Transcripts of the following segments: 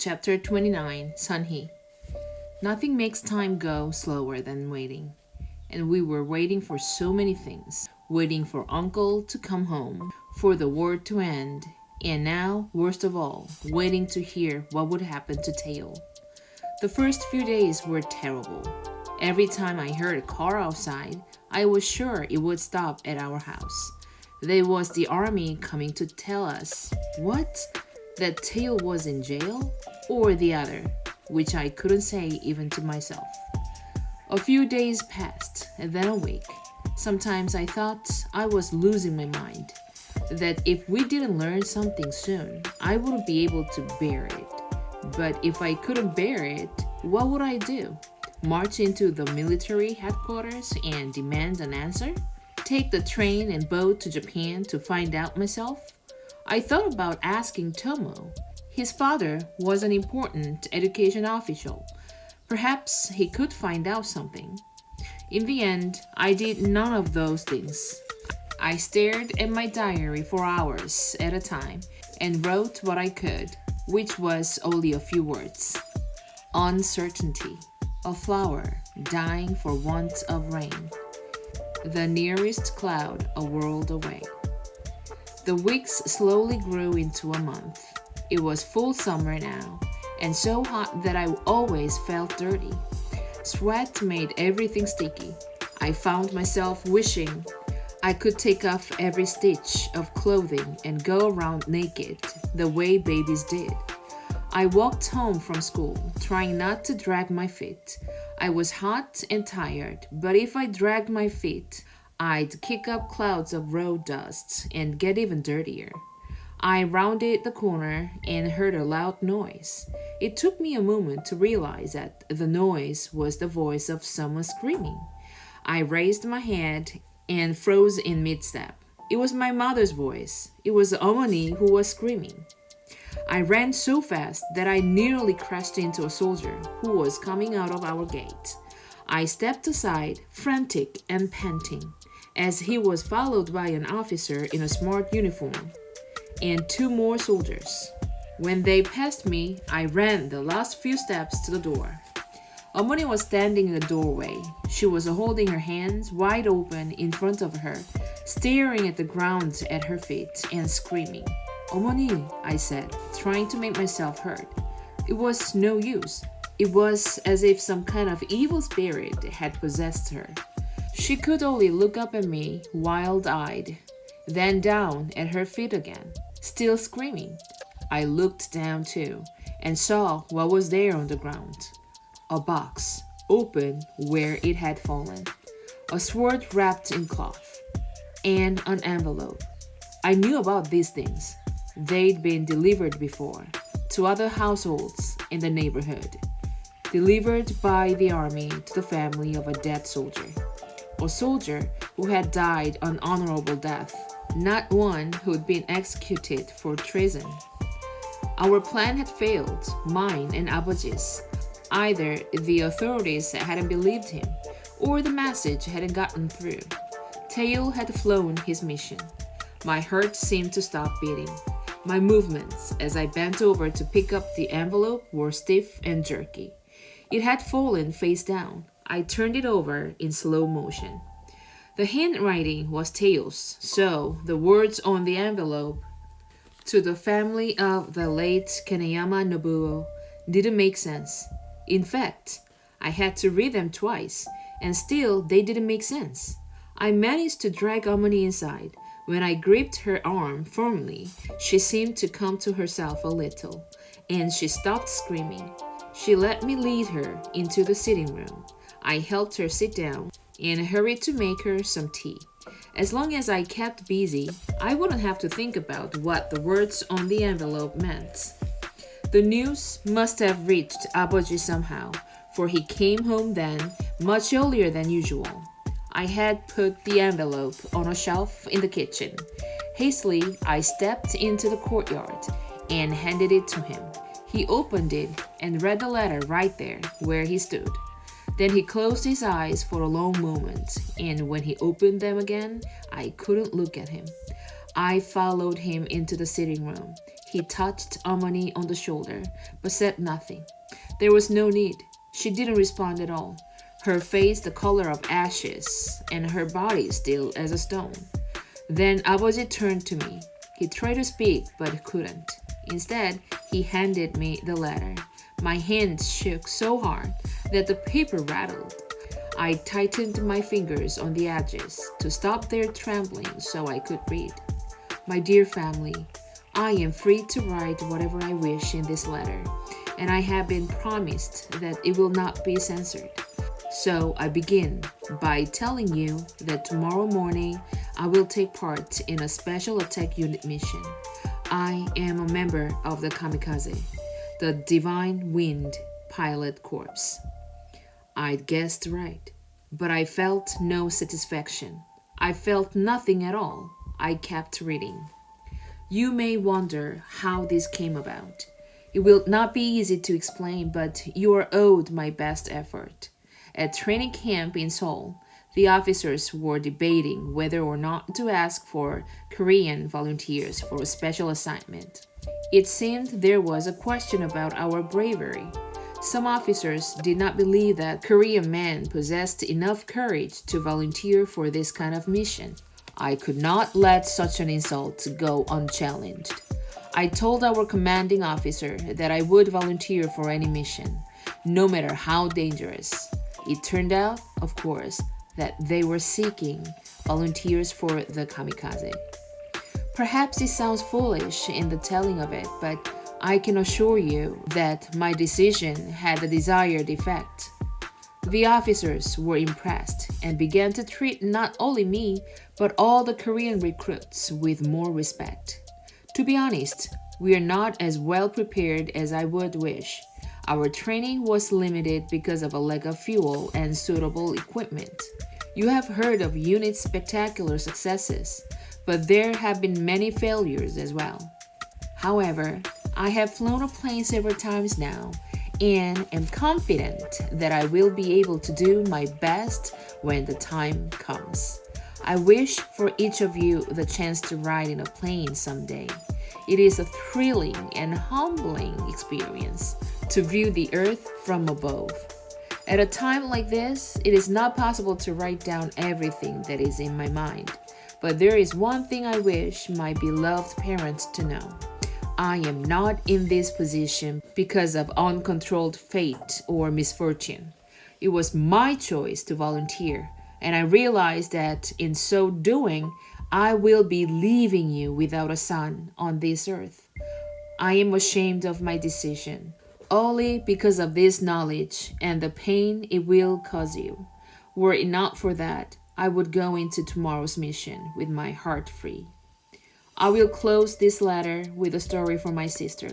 Chapter 29, Sunhee. Nothing makes time go slower than waiting. And we were waiting for so many things. Waiting for Uncle to come home, for the war to end, and now, worst of all, waiting to hear what would happen to Tail. The first few days were terrible. Every time I heard a car outside, I was sure it would stop at our house. There was the army coming to tell us, what? That Tail was in jail? Or the other, which I couldn't say even to myself. A few days passed, and then a week. Sometimes I thought I was losing my mind, that if we didn't learn something soon, I wouldn't be able to bear it. But if I couldn't bear it, what would I do? March into the military headquarters and demand an answer? Take the train and boat to Japan to find out myself? I thought about asking Tomo. His father was an important education official. Perhaps he could find out something. In the end, I did none of those things. I stared at my diary for hours at a time and wrote what I could, which was only a few words. Uncertainty. A flower dying for want of rain. The nearest cloud a world away. The weeks slowly grew into a month. It was full summer now, and so hot that I always felt dirty. Sweat made everything sticky. I found myself wishing I could take off every stitch of clothing and go around naked, the way babies did. I walked home from school, trying not to drag my feet. I was hot and tired, but if I dragged my feet, I'd kick up clouds of road dust and get even dirtier. I rounded the corner and heard a loud noise. It took me a moment to realize that the noise was the voice of someone screaming. I raised my head and froze in mid-step. It was my mother's voice. It was Omoni who was screaming. I ran so fast that I nearly crashed into a soldier who was coming out of our gate. I stepped aside, frantic and panting, as he was followed by an officer in a smart uniform and two more soldiers. When they passed me, I ran the last few steps to the door. Omoni was standing in the doorway. She was holding her hands wide open in front of her, staring at the ground at her feet and screaming. "Omoni," I said, trying to make myself heard. It was no use. It was as if some kind of evil spirit had possessed her. She could only look up at me, wild-eyed, then down at her feet again, still screaming. I looked down too, and saw what was there on the ground. A box, open where it had fallen, a sword wrapped in cloth, and an envelope. I knew about these things. They'd been delivered before, to other households in the neighborhood. Delivered by the army to the family of a dead soldier. A soldier who had died an honorable death, not one who'd been executed for treason. Our plan had failed, mine and Abaji's. Either the authorities hadn't believed him, or the message hadn't gotten through. Tail had flown his mission. My heart seemed to stop beating. My movements as I bent over to pick up the envelope were stiff and jerky. It had fallen face down. I turned it over in slow motion. The handwriting was Tail's, so the words on the envelope, "To the family of the late Kaneyama Nobuo," didn't make sense. In fact, I had to read them twice, and still they didn't make sense. I managed to drag Omoni inside. When I gripped her arm firmly, she seemed to come to herself a little, and she stopped screaming. She let me lead her into the sitting room. I helped her sit down and hurried to make her some tea. As long as I kept busy, I wouldn't have to think about what the words on the envelope meant. The news must have reached Abaji somehow, for he came home then, much earlier than usual. I had put the envelope on a shelf in the kitchen. Hastily, I stepped into the courtyard and handed it to him. He opened it and read the letter right there where he stood. Then he closed his eyes for a long moment, and when he opened them again, I couldn't look at him. I followed him into the sitting room. He touched Amani on the shoulder, but said nothing. There was no need. She didn't respond at all. Her face the color of ashes, and her body still as a stone. Then Abaji turned to me. He tried to speak, but couldn't. Instead, he handed me the letter. My hands shook so hard that the paper rattled. I tightened my fingers on the edges to stop their trembling so I could read. My dear family, I am free to write whatever I wish in this letter, and I have been promised that it will not be censored. So I begin by telling you that tomorrow morning I will take part in a special attack unit mission. I am a member of the Kamikaze, the Divine Wind Pilot Corps. I'd guessed right, but I felt no satisfaction. I felt nothing at all. I kept reading. You may wonder how this came about. It will not be easy to explain, but you are owed my best effort. At training camp in Seoul, the officers were debating whether or not to ask for Korean volunteers for a special assignment. It seemed there was a question about our bravery. Some officers did not believe that Korean men possessed enough courage to volunteer for this kind of mission. I could not let such an insult go unchallenged. I told our commanding officer that I would volunteer for any mission, no matter how dangerous. It turned out, of course, that they were seeking volunteers for the Kamikaze. Perhaps it sounds foolish in the telling of it, but I can assure you that my decision had the desired effect. The officers were impressed and began to treat not only me, but all the Korean recruits with more respect. To be honest, we are not as well prepared as I would wish. Our training was limited because of a lack of fuel and suitable equipment. You have heard of unit spectacular successes, but there have been many failures as well. However, I have flown a plane several times now and am confident that I will be able to do my best when the time comes. I wish for each of you the chance to ride in a plane someday. It is a thrilling and humbling experience to view the earth from above. At a time like this, it is not possible to write down everything that is in my mind. But there is one thing I wish my beloved parents to know. I am not in this position because of uncontrolled fate or misfortune. It was my choice to volunteer, and I realized that in so doing, I will be leaving you without a son on this earth. I am ashamed of my decision, only because of this knowledge and the pain it will cause you. Were it not for that, I would go into tomorrow's mission with my heart free. I will close this letter with a story from my sister,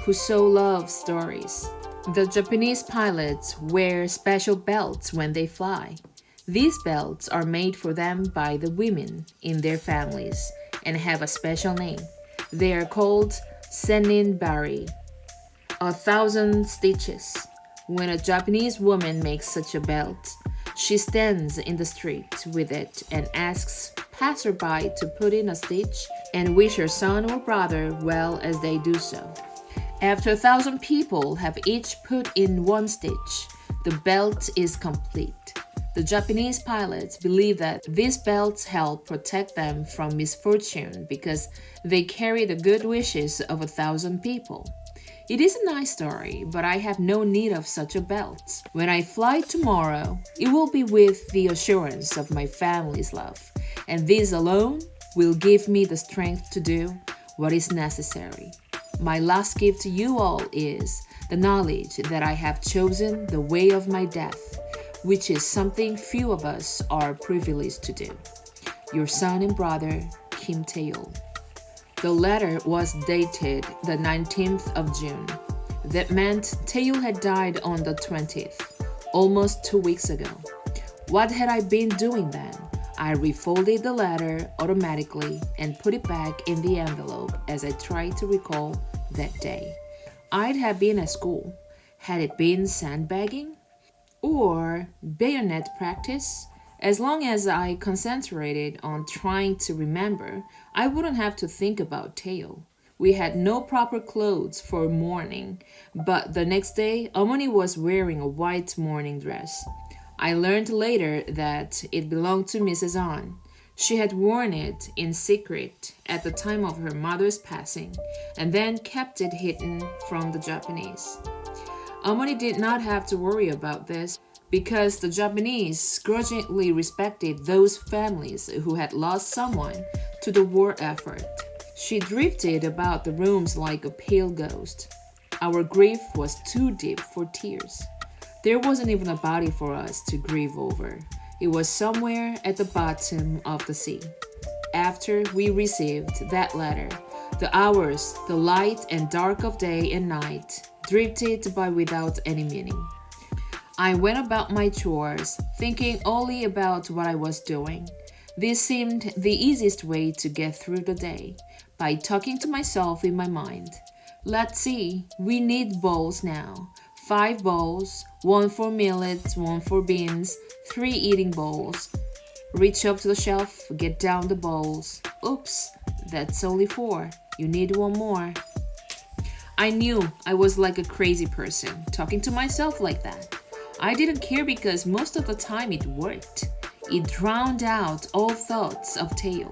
who so loves stories. The Japanese pilots wear special belts when they fly. These belts are made for them by the women in their families and have a special name. They are called seninbari, 1,000 stitches. When a Japanese woman makes such a belt, she stands in the street with it and asks passerby to put in a stitch and wish her son or brother well as they do so. After 1,000 people have each put in one stitch, the belt is complete. The Japanese pilots believe that these belts help protect them from misfortune because they carry the good wishes of 1,000 people. It is a nice story, but I have no need of such a belt. When I fly tomorrow, it will be with the assurance of my family's love, and this alone will give me the strength to do what is necessary. My last gift to you all is the knowledge that I have chosen the way of my death, which is something few of us are privileged to do. Your son and brother, Kim Tae-yeol. The letter was dated the 19th of June. That meant Tae-yeol had died on the 20th, almost 2 weeks ago. What had I been doing then? I refolded the letter automatically and put it back in the envelope as I tried to recall that day. I'd have been at school. Had it been sandbagging? Or bayonet practice? As long as I concentrated on trying to remember, I wouldn't have to think about Tae-yeol. We had no proper clothes for mourning, but the next day, Omoni was wearing a white mourning dress. I learned later that it belonged to Mrs. An. She had worn it in secret at the time of her mother's passing, and then kept it hidden from the Japanese. Omoni did not have to worry about this because the Japanese grudgingly respected those families who had lost someone to the war effort. She drifted about the rooms like a pale ghost. Our grief was too deep for tears. There wasn't even a body for us to grieve over. It was somewhere at the bottom of the sea. After we received that letter, the hours, the light and dark of day and night, drifted by without any meaning. I went about my chores, thinking only about what I was doing. This seemed the easiest way to get through the day, by talking to myself in my mind. Let's see, we need bowls now. 5 bowls, 1 for millet, 1 for beans, 3 eating bowls. Reach up to the shelf, get down the bowls. Oops, that's only 4. You need 1 more. I knew I was like a crazy person, talking to myself like that. I didn't care because most of the time it worked. It drowned out all thoughts of Teo.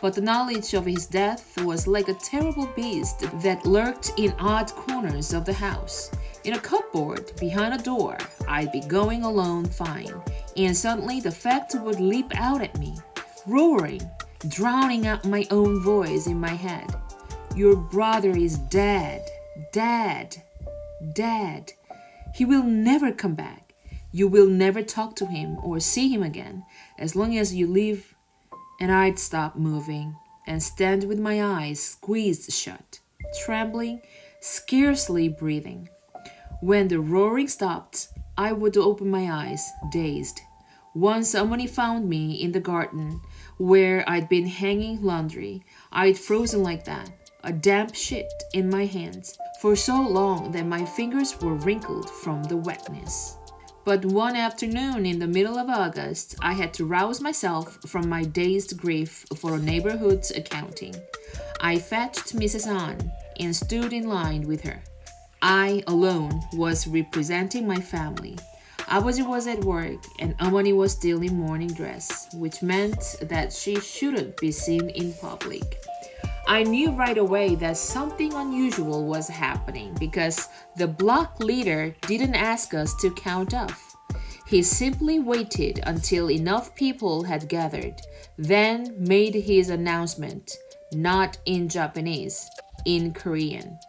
But the knowledge of his death was like a terrible beast that lurked in odd corners of the house. In a cupboard behind a door, I'd be going alone fine, and suddenly the fact would leap out at me, roaring, drowning out my own voice in my head. Your brother is dead, dead, dead. He will never come back. You will never talk to him or see him again as long as you live. And I'd stop moving and stand with my eyes squeezed shut, trembling, scarcely breathing. When the roaring stopped, I would open my eyes, dazed. Once somebody found me in the garden where I'd been hanging laundry. I'd frozen like that, a damp sheet in my hands, for so long that my fingers were wrinkled from the wetness. But one afternoon in the middle of August, I had to rouse myself from my dazed grief for a neighborhood accounting. I fetched Mrs. An and stood in line with her. I alone was representing my family. Abaji was at work and Amani was still in morning dress, which meant that she shouldn't be seen in public. I knew right away that something unusual was happening because the block leader didn't ask us to count off. He simply waited until enough people had gathered, then made his announcement, not in Japanese, in Korean.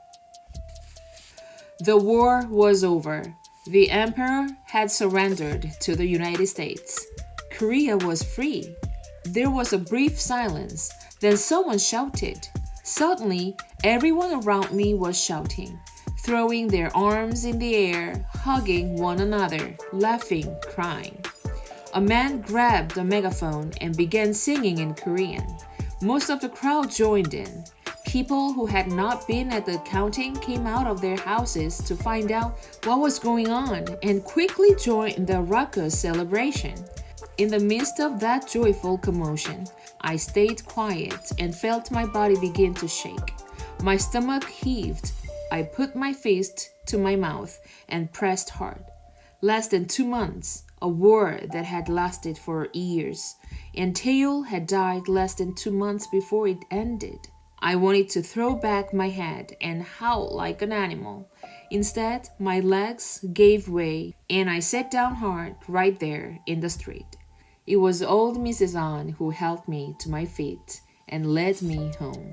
The war was over. The emperor had surrendered to the United States. Korea was free. There was a brief silence. Then someone shouted. Suddenly, everyone around me was shouting, throwing their arms in the air, hugging one another, laughing, crying. A man grabbed a megaphone and began singing in Korean. Most of the crowd joined in. People who had not been at the counting came out of their houses to find out what was going on and quickly joined the ruckus celebration. In the midst of that joyful commotion, I stayed quiet and felt my body begin to shake. My stomach heaved. I put my fist to my mouth and pressed hard. Less than 2 months, a war that had lasted for years, and Teo had died less than 2 months before it ended. I wanted to throw back my head and howl like an animal. Instead, my legs gave way and I sat down hard right there in the street. It was old Mrs. An who helped me to my feet and led me home.